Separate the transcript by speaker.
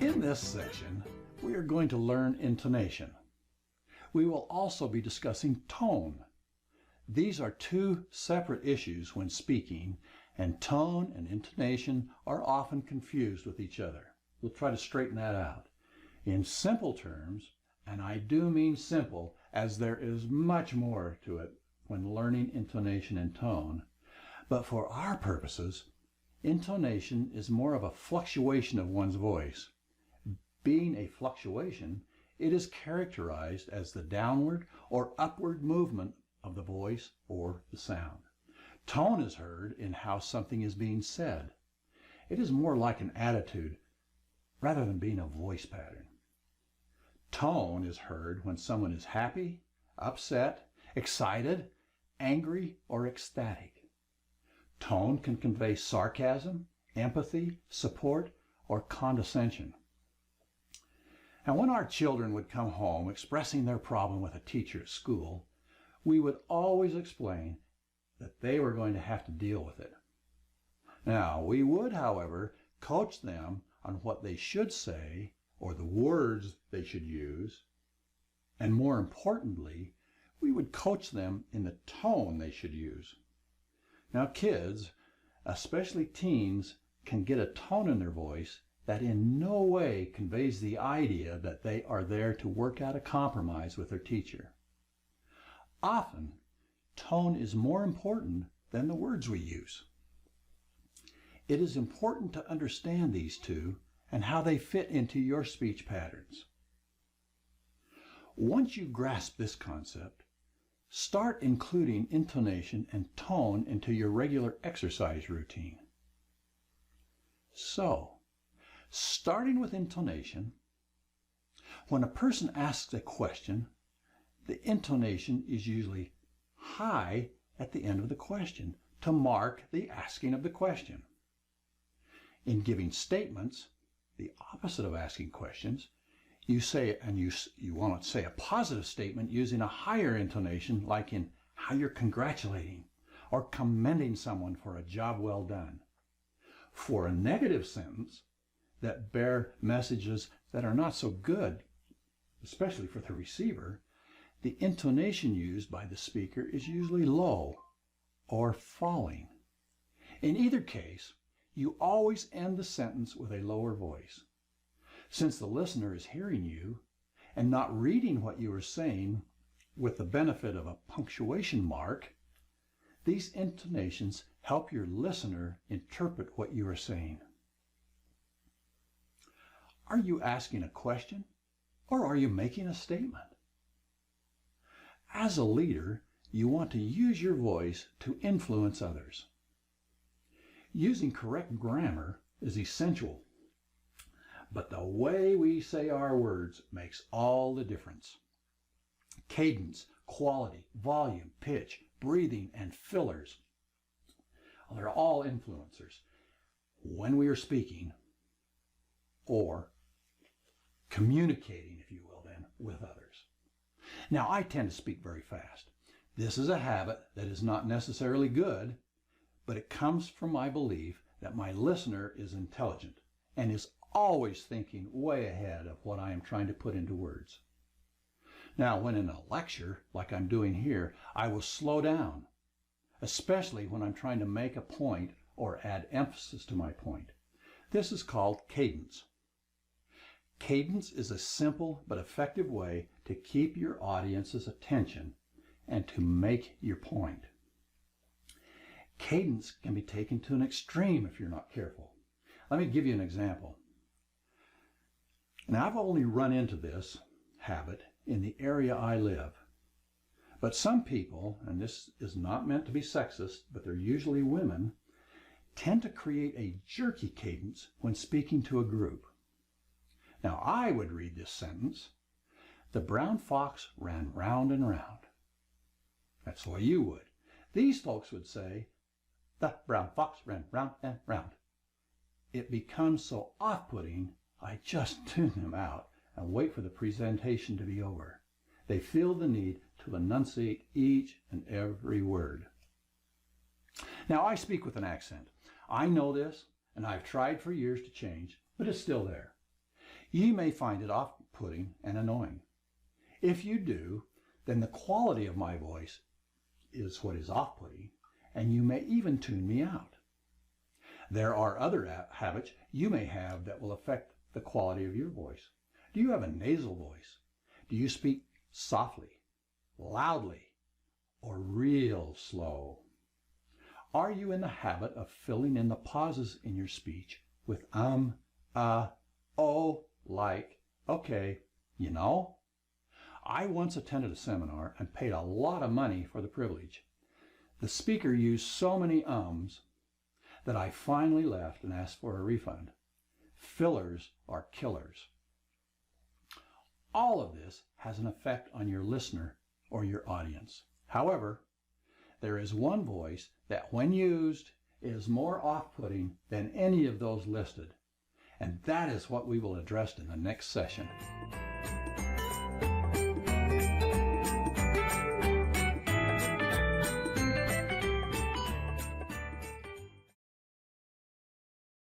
Speaker 1: In this section, we are going to learn intonation. We will also be discussing tone. These are two separate issues when speaking, and tone and intonation are often confused with each other. We'll try to straighten that out. In simple terms, and I do mean simple, as there is much more to it when learning intonation and tone, but for our purposes, intonation is more of a fluctuation of one's voice. Being a fluctuation, it is characterized as the downward or upward movement of the voice or the sound. Tone is heard in how something is being said. It is more like an attitude rather than being a voice pattern. Tone is heard when someone is happy, upset, excited, angry, or ecstatic. Tone can convey sarcasm, empathy, support, or condescension. And when our children would come home expressing their problem with a teacher at school, we would always explain that they were going to have to deal with it. Now, we would, however, coach them on what they should say or the words they should use, and more importantly, we would coach them in the tone they should use. Now, kids, especially teens, can get a tone in their voice that in no way conveys the idea that they are there to work out a compromise with their teacher. Often, tone is more important than the words we use. It is important to understand these two and how they fit into your speech patterns. Once you grasp this concept, start including intonation and tone into your regular exercise routine. So, starting with intonation, when a person asks a question, the intonation is usually high at the end of the question to mark the asking of the question. In giving statements, the opposite of asking questions, you want to say a positive statement using a higher intonation, like in how you're congratulating or commending someone for a job well done. For a negative sentence that bear messages that are not so good, especially for the receiver, the intonation used by the speaker is usually low or falling. In either case, you always end the sentence with a lower voice. Since the listener is hearing you and not reading what you are saying with the benefit of a punctuation mark, these intonations help your listener interpret what you are saying. Are you asking a question or are you making a statement? As a leader, you want to use your voice to influence others. Using correct grammar is essential, but the way we say our words makes all the difference. Cadence, quality, volume, pitch, breathing, and fillers, they're all influencers when we are speaking or communicating, if you will, then, with others. Now, I tend to speak very fast. This is a habit that is not necessarily good, but it comes from my belief that my listener is intelligent and is always thinking way ahead of what I am trying to put into words. Now, when in a lecture, like I'm doing here, I will slow down, especially when I'm trying to make a point or add emphasis to my point. This is called cadence. Cadence is a simple but effective way to keep your audience's attention and to make your point. Cadence can be taken to an extreme if you're not careful. Let me give you an example. Now, I've only run into this habit in the area I live. But some people, and this is not meant to be sexist, but they're usually women, tend to create a jerky cadence when speaking to a group. Now, I would read this sentence: the brown fox ran round and round. That's the way you would. These folks would say, the brown fox ran round and round. It becomes so off-putting, I just tune them out and wait for the presentation to be over. They feel the need to enunciate each and every word. Now, I speak with an accent. I know this, and I've tried for years to change, but it's still there. You may find it off-putting and annoying. If you do, then the quality of my voice is what is off-putting, and you may even tune me out. There are other habits you may have that will affect the quality of your voice. Do you have a nasal voice? Do you speak softly, loudly, or real slow? Are you in the habit of filling in the pauses in your speech with oh, like, okay, you know? I once attended a seminar and paid a lot of money for the privilege. The speaker used so many ums that I finally left and asked for a refund. Fillers are killers. All of this has an effect on your listener or your audience. However, there is one voice that when used is more off-putting than any of those listed. And that is what we will address in the next session.